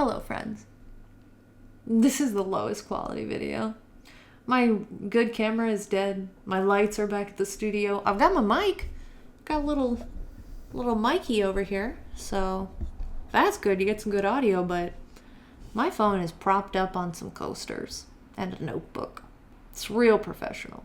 Hello, friends. This is the lowest quality video. My good camera is dead. My lights are back at the studio. I've got my mic. Got a little micy over here. So that's good. You get some good audio, but my phone is propped up on some coasters and a notebook. It's real professional.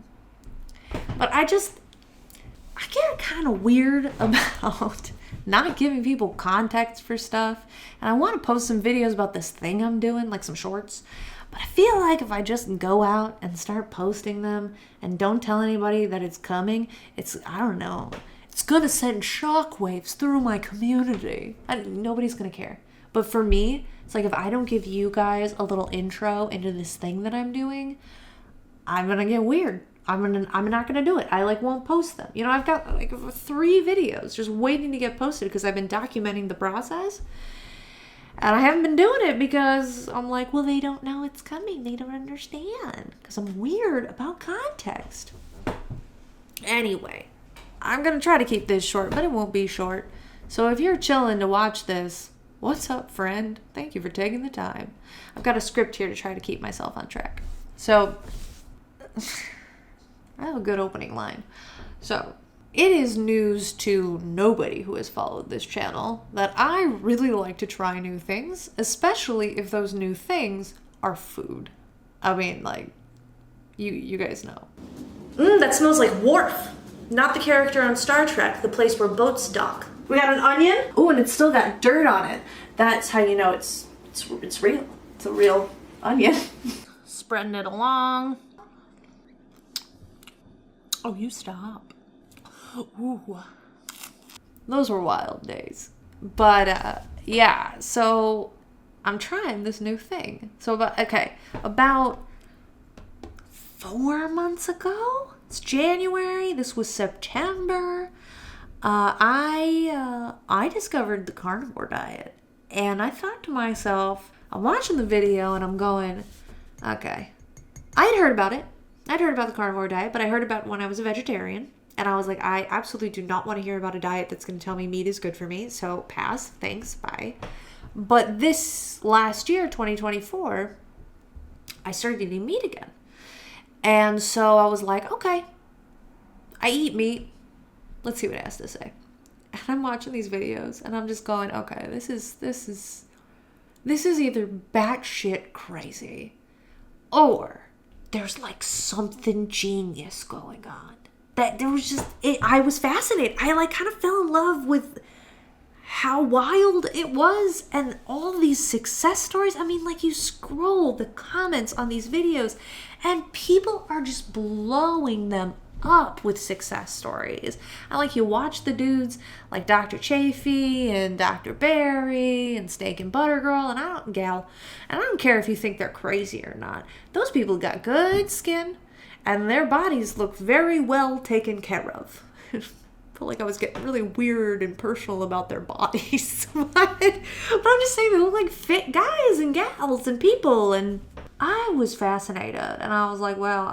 But I get kind of weird about not giving people context for stuff. And I want to post some videos about this thing I'm doing, like some shorts. But I feel like if I just go out and start posting them and don't tell anybody that it's coming, it's going to send shockwaves through my community. Nobody's going to care. But for me, it's like if I don't give you guys a little intro into this thing that I'm doing, I'm going to get weird. I'm not gonna do it. I won't post them. I've got 3 videos just waiting to get posted because I've been documenting the process, and I haven't been doing it because I'm like, well, they don't know it's coming. They don't understand because I'm weird about context. Anyway, I'm gonna try to keep this short, but it won't be short. So if you're chilling to watch this, what's up, friend? Thank you for taking the time. I've got a script here to try to keep myself on track. So. I have a good opening line. So, it is news to nobody who has followed this channel that I really like to try new things, especially if those new things are food. I mean, you guys know. That smells like Worf. Not the character on Star Trek, the place where boats dock. We got an onion. Oh, and it's still got dirt on it. That's how you know it's real. It's a real onion. Spreading it along. Oh, you stop. Ooh. Those were wild days. But, yeah, so I'm trying this new thing. So about 4 months ago, it's January, this was September, I discovered the carnivore diet. And I thought to myself, I'm watching the video and I'm going, okay, I had heard about it. I'd heard about the carnivore diet, but I heard about it when I was a vegetarian. And I was like, I absolutely do not want to hear about a diet that's going to tell me meat is good for me. So pass, thanks, bye. But this last year, 2024, I started eating meat again. And so I was like, okay, I eat meat. Let's see what it has to say. And I'm watching these videos and I'm just going, okay, this is either batshit crazy or there's something genius going on. That there was I was fascinated. I kind of fell in love with how wild it was and all these success stories. I mean, you scroll the comments on these videos and people are just blowing them up with success stories. And you watch the dudes like Dr. Chafee and Dr. Barry and Steak and Butter Girl and I don't care if you think they're crazy or not. Those people got good skin and their bodies look very well taken care of. I felt like I was getting really weird and personal about their bodies. but I'm just saying they look like fit guys and gals and people, and I was fascinated and I was like, well,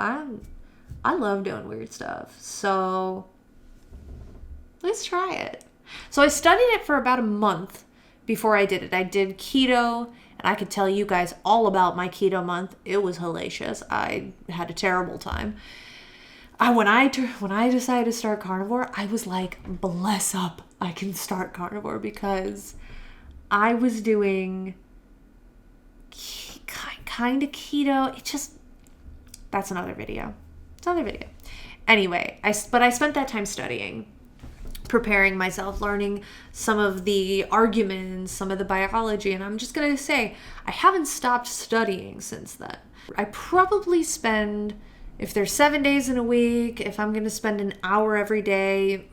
I love doing weird stuff, so let's try it. So I studied it for about a month before I did it. I did keto, and I could tell you guys all about my keto month. It was hellacious. I had a terrible time. When I decided to start carnivore, I was like, bless up, I can start carnivore, because I was doing kind of keto. That's another video. Anyway, I spent that time studying, preparing myself, learning some of the arguments, some of the biology, and I'm just going to say, I haven't stopped studying since then. I probably spend, if there's 7 days in a week, if I'm going to spend an hour every day,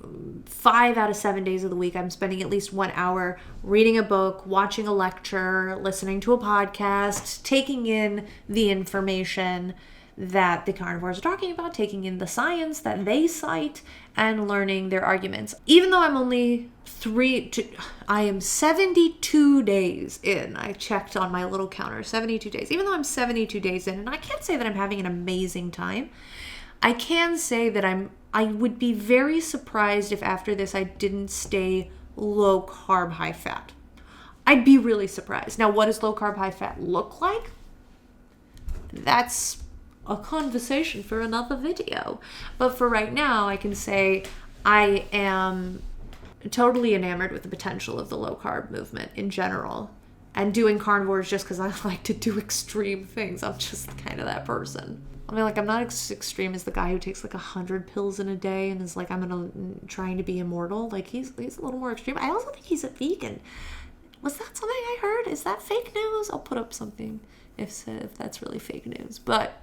5 out of 7 days of the week, I'm spending at least 1 hour reading a book, watching a lecture, listening to a podcast, taking in the information that the carnivores are talking about, taking in the science that they cite, and learning their arguments. Even though I'm only I am 72 days in. I checked on my little counter, 72 days. Even though I'm 72 days in, and I can't say that I'm having an amazing time, I can say that I would be very surprised if after this I didn't stay low carb, high fat. I'd be really surprised. Now, what does low carb, high fat look like? That's a conversation for another video. But for right now, I can say I am totally enamored with the potential of the low carb movement in general. And doing carnivores just because I like to do extreme things. I'm just kind of that person. I mean, like, I'm not as extreme as the guy who takes like 100 pills in a day and is like, trying to be immortal. Like, he's a little more extreme. I also think he's a vegan. Was that something I heard? Is that fake news? I'll put up something if that's really fake news. But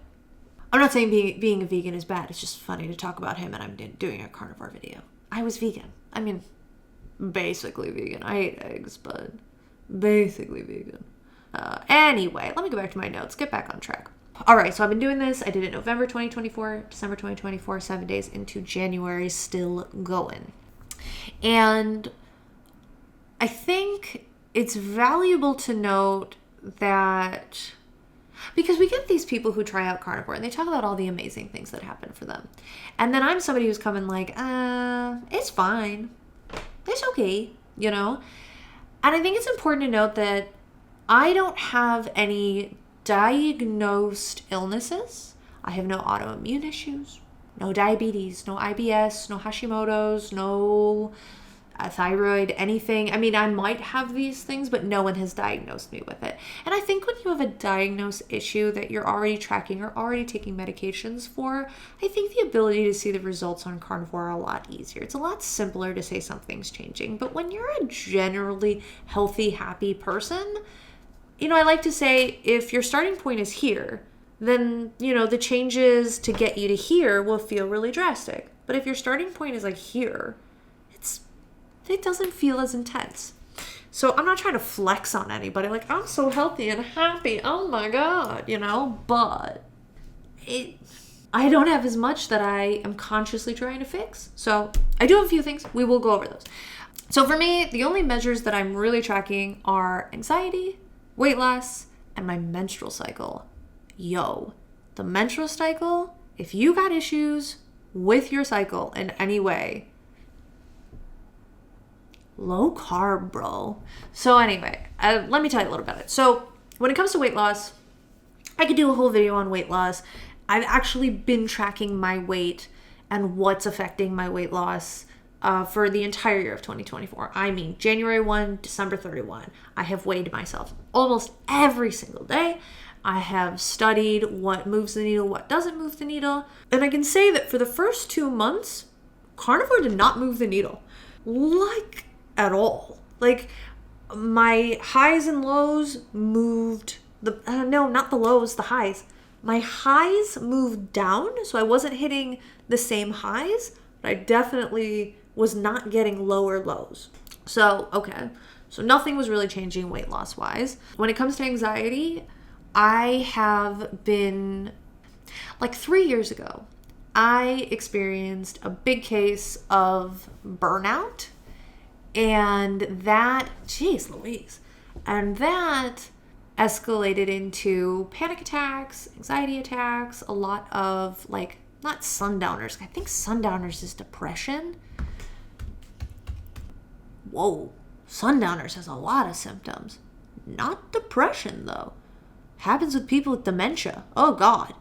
I'm not saying being a vegan is bad. It's just funny to talk about him, and I'm doing a carnivore video. I was vegan. I mean, basically vegan. I ate eggs, but basically vegan. Anyway, let me go back to my notes. Get back on track. All right, so I've been doing this. I did it November 2024, December 2024, 7 days into January, still going. And I think it's valuable to note that, because we get these people who try out carnivore and they talk about all the amazing things that happen for them. And then I'm somebody who's coming like, it's fine. It's okay, you know? And I think it's important to note that I don't have any diagnosed illnesses. I have no autoimmune issues, no diabetes, no IBS, no Hashimoto's, no thyroid, anything. I mean, I might have these things, but no one has diagnosed me with it. And I think when you have a diagnosed issue that you're already tracking or already taking medications for, I think the ability to see the results on carnivore are a lot easier. It's a lot simpler to say something's changing. But when you're a generally healthy, happy person, you know, I like to say if your starting point is here, then, you know, the changes to get you to here will feel really drastic. But if your starting point is like here, it doesn't feel as intense. So I'm not trying to flex on anybody. Like, I'm so healthy and happy. Oh my God, you know, but I don't have as much that I am consciously trying to fix. So I do have a few things. We will go over those. So for me, the only measures that I'm really tracking are anxiety, weight loss, and my menstrual cycle. Yo, the menstrual cycle, if you got issues with your cycle in any way, low carb, bro. So anyway, let me tell you a little about it. So when it comes to weight loss, I could do a whole video on weight loss. I've actually been tracking my weight and what's affecting my weight loss for the entire year of 2024. I mean, January 1, December 31. I have weighed myself almost every single day. I have studied what moves the needle, what doesn't move the needle. And I can say that for the first 2 months, carnivore did not move the needle. Like, at all. Like, my highs and lows moved no, not the lows, the highs. My highs moved down, so I wasn't hitting the same highs, but I definitely was not getting lower lows. So, okay. So nothing was really changing weight loss wise. When it comes to anxiety, I have been, like 3 years ago, I experienced a big case of burnout. And that, geez Louise, and that escalated into panic attacks, anxiety attacks, a lot of like, not sundowners. I think sundowners is depression. Whoa, sundowners has a lot of symptoms. Not depression though. Happens with people with dementia. Oh God.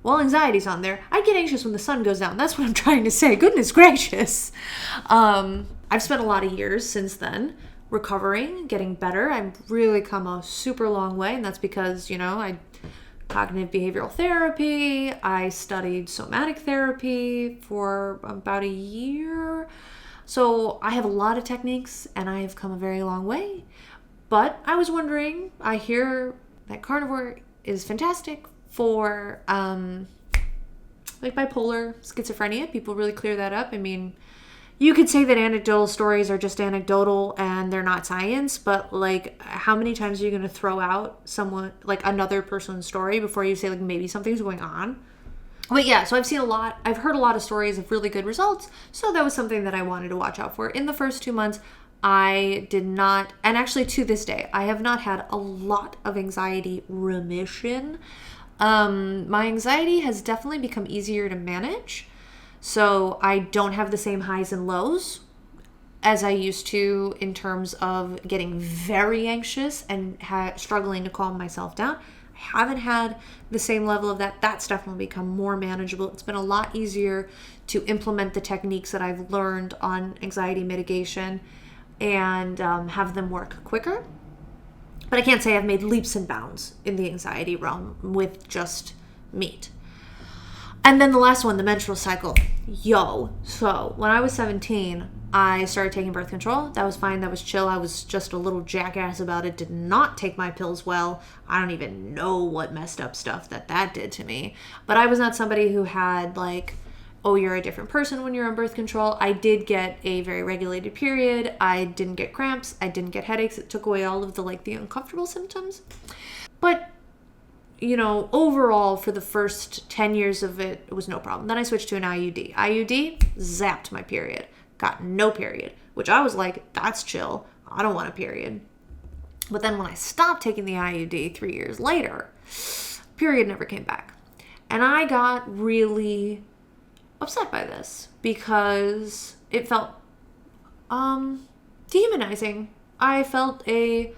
Well, anxiety's on there. I get anxious when the sun goes down. That's what I'm trying to say. Goodness gracious. I've spent a lot of years since then recovering, getting better. I've really come a super long way, and that's because, you know, I cognitive behavioral therapy. I studied somatic therapy for about a year. So I have a lot of techniques, and I have come a very long way. But I was wondering, I hear that carnivore is fantastic for like bipolar, schizophrenia. People really clear that up. I mean, you could say that anecdotal stories are just anecdotal and they're not science, but like, how many times are you going to throw out someone, like another person's story before you say like maybe something's going on? But yeah, so I've heard a lot of stories of really good results. So that was something that I wanted to watch out for. In the first 2 months, I did not, and actually to this day, I have not had a lot of anxiety remission. My anxiety has definitely become easier to manage. So I don't have the same highs and lows as I used to in terms of getting very anxious and struggling to calm myself down. I haven't had the same level of that. That's definitely become more manageable. It's been a lot easier to implement the techniques that I've learned on anxiety mitigation and have them work quicker. But I can't say I've made leaps and bounds in the anxiety realm with just meat. And then the last one, the menstrual cycle. So when I was 17, I started taking birth control. That was fine. That was chill. I was just a little jackass about it. Did not take my pills well. I don't even know what messed up stuff that did to me. But I was not somebody who had like, oh, you're a different person when you're on birth control. I did get a very regulated period. I didn't get cramps. I didn't get headaches. It took away all of the uncomfortable symptoms. But, overall for the first 10 years of it, it was no problem. Then I switched to an IUD. IUD zapped my period. Got no period, which I was like, that's chill. I don't want a period. But then when I stopped taking the IUD 3 years later, period never came back. And I got really upset by this because it felt dehumanizing. I felt like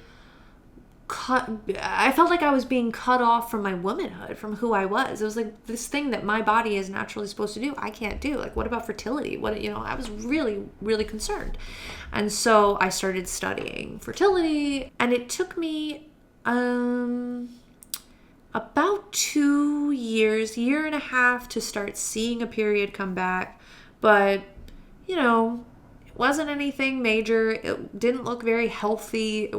I was being cut off from my womanhood, from who I was. It was like this thing that my body is naturally supposed to do, I can't do. Like, what about fertility? I was really, really concerned. And so I started studying fertility, and it took me about 2 years, year and a half to start seeing a period come back. But, it wasn't anything major. It didn't look very healthy.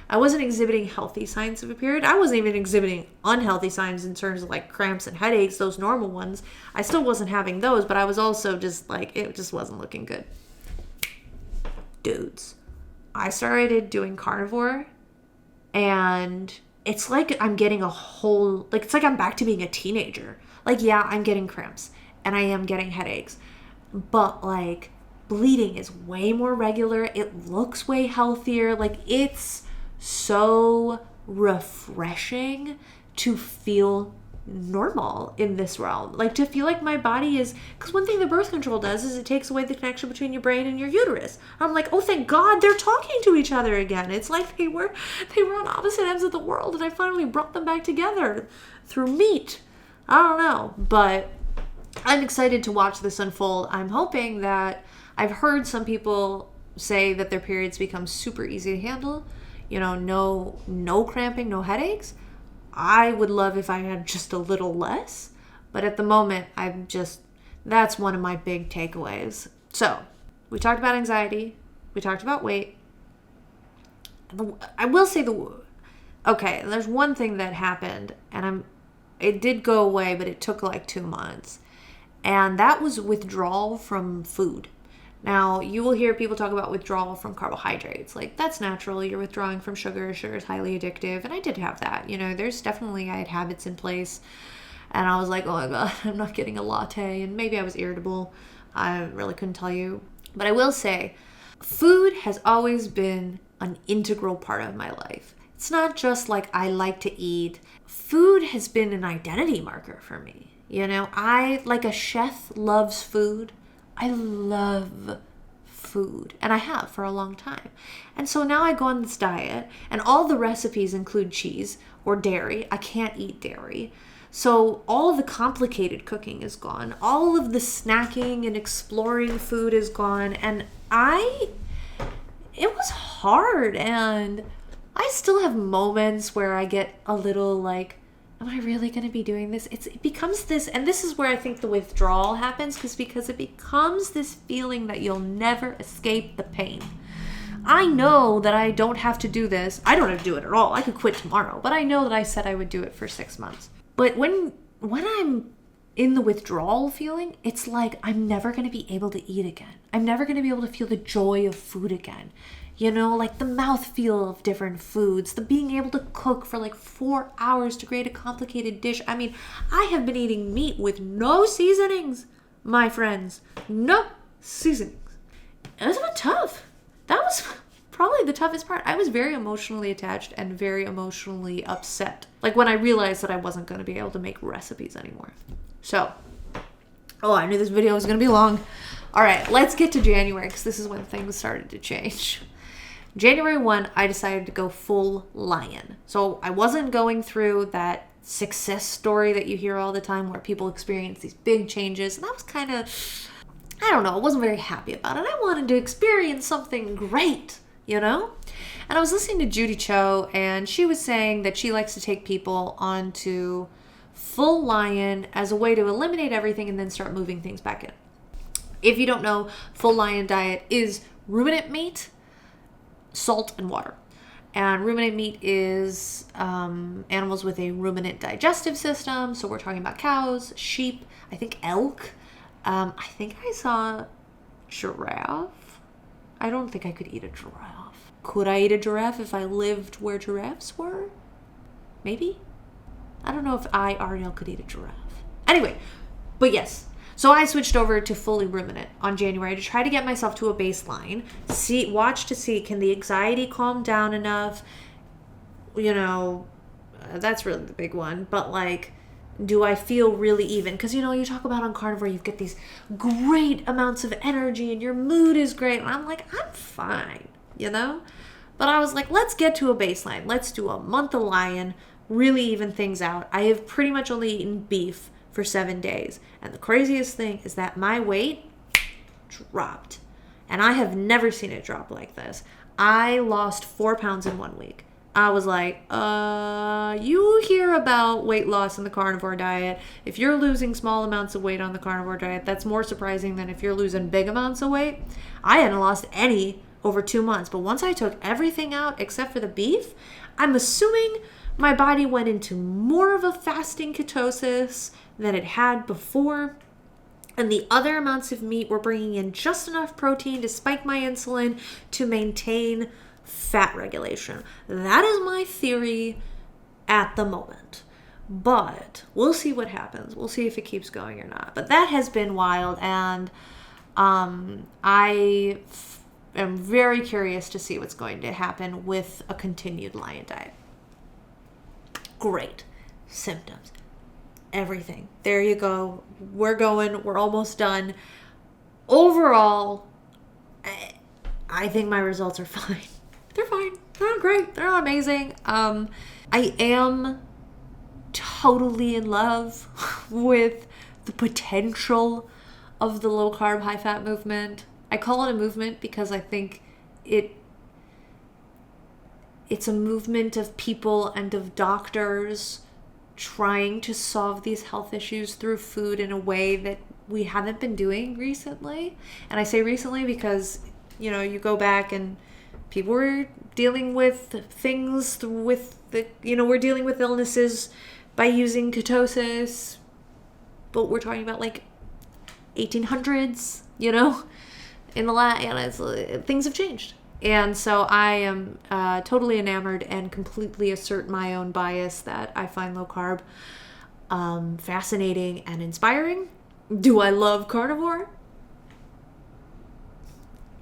I wasn't exhibiting healthy signs of a period. I wasn't even exhibiting unhealthy signs in terms of like cramps and headaches, those normal ones. I still wasn't having those, but I was also just like, it just wasn't looking good. Dudes, I started doing carnivore, and it's like I'm getting it's like I'm back to being a teenager. Like, yeah, I'm getting cramps and I am getting headaches, but like bleeding is way more regular. It looks way healthier. Like, it's so refreshing to feel normal in this realm. Like, to feel like my body is, because one thing the birth control does is it takes away the connection between your brain and your uterus. I'm like, oh, thank God they're talking to each other again. It's like they were on opposite ends of the world, and I finally brought them back together through meat. I don't know, but I'm excited to watch this unfold. I'm hoping that, I've heard some people say that their periods become super easy to handle. No cramping, no headaches. I would love if I had just a little less, but at the moment, that's one of my big takeaways. So, we talked about anxiety, we talked about weight. I will say there's one thing that happened, and it did go away, but it took like 2 months, and that was withdrawal from food. Now, you will hear people talk about withdrawal from carbohydrates. Like, that's natural. You're withdrawing from sugar. Sugar is highly addictive. And I did have that. I had habits in place. And I was like, oh my God, I'm not getting a latte. And maybe I was irritable. I really couldn't tell you. But I will say, food has always been an integral part of my life. It's not just like I like to eat. Food has been an identity marker for me. I, like a chef, loves food. I love food, and I have for a long time. And so now I go on this diet, and all the recipes include cheese or dairy. I can't eat dairy. So all of the complicated cooking is gone. All of the snacking and exploring food is gone. And it was hard, and I still have moments where I get a little like, am I really going to be doing this? It becomes this, and this is where I think the withdrawal happens, because it becomes this feeling that you'll never escape the pain. I know that I don't have to do this. I don't have to do it at all. I could quit tomorrow, but I know that I said I would do it for 6 months. But when I'm in the withdrawal feeling, it's like I'm never going to be able to eat again. I'm never going to be able to feel the joy of food again. Like the mouthfeel of different foods, the being able to cook for like 4 hours to create a complicated dish. I mean, I have been eating meat with no seasonings, my friends. No seasonings. It was a bit tough. That was probably the toughest part. I was very emotionally attached and very emotionally upset. Like when I realized that I wasn't going to be able to make recipes anymore. So, I knew this video was going to be long. All right, let's get to January because this is when things started to change. January 1, I decided to go full lion. So I wasn't going through that success story that you hear all the time where people experience these big changes. And that was kind of, I don't know, I wasn't very happy about it. I wanted to experience something great, you know? And I was listening to Judy Cho, and she was saying that she likes to take people onto full lion as a way to eliminate everything and then start moving things back in. If you don't know, full lion diet is ruminant meat, salt, and water. And ruminant meat is animals with a ruminant digestive system. So we're talking about cows, sheep, I think elk. I think I saw giraffe. I don't think I could eat a giraffe. Could I eat a giraffe if I lived where giraffes were? Maybe. I don't know if Ariel could eat a giraffe. Anyway, but yes. So I switched over to fully ruminant on January to try to get myself to a baseline. Watch to see, can the anxiety calm down enough? You know, that's really the big one. But like, do I feel really even? Because, you know, you talk about on carnivore, you get these great amounts of energy and your mood is great. And I'm like, I'm fine, you know? But I was like, let's get to a baseline. Let's do a month of lion, really even things out. I have pretty much only eaten beef for 7 days. And the craziest thing is that my weight dropped. And I have never seen it drop like this. I lost 4 pounds in 1 week. I was like, you hear about weight loss in the carnivore diet. If you're losing small amounts of weight on the carnivore diet, that's more surprising than if you're losing big amounts of weight. I hadn't lost any over 2 months. But once I took everything out except for the beef, I'm assuming my body went into more of a fasting ketosis than it had before. And the other amounts of meat were bringing in just enough protein to spike my insulin to maintain fat regulation. That is my theory at the moment. But we'll see what happens. We'll see if it keeps going or not. But that has been wild. And I am very curious to see what's going to happen with a continued lion diet. Great symptoms. Everything. There you go. We're almost done. Overall, I think my results are fine. They're fine. They're not great. They're not amazing. I am totally in love with the potential of the low carb, high fat movement. I call it a movement because I think it's a movement of people and of doctors trying to solve these health issues through food in a way that we haven't been doing recently. And I say recently because, you know, you go back and people were dealing with things we're dealing with illnesses by using ketosis, but we're talking about like 1800s, you know, things have changed. And so I am totally enamored and completely assert my own bias that I find low carb fascinating and inspiring. Do I love carnivore?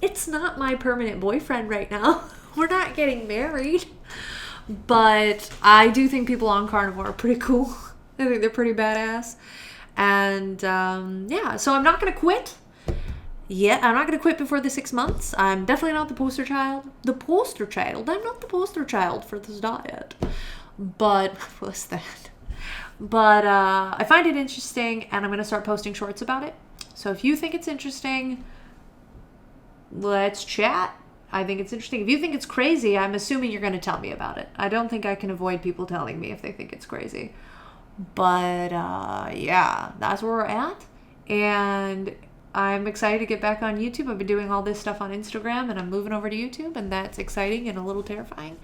It's not my permanent boyfriend right now. We're not getting married. But I do think people on carnivore are pretty cool. I think they're pretty badass. And yeah, so I'm not going to quit. Yeah, I'm not going to quit before the 6 months. I'm definitely not the poster child. I'm not the poster child for this diet. But, what's that? But I find it interesting, and I'm going to start posting shorts about it. So if you think it's interesting, let's chat. I think it's interesting. If you think it's crazy, I'm assuming you're going to tell me about it. I don't think I can avoid people telling me if they think it's crazy. But, yeah, that's where we're at. And I'm excited to get back on YouTube. I've been doing all this stuff on Instagram, and I'm moving over to YouTube, and that's exciting and a little terrifying.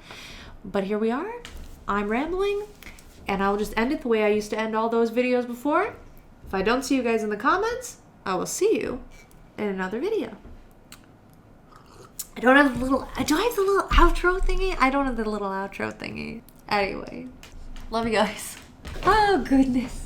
But here we are. I'm rambling, and I'll just end it the way I used to end all those videos before. If I don't see you guys in the comments, I will see you in another video. Do I have the little outro thingy? I don't have the little outro thingy. Anyway, love you guys. Oh, goodness.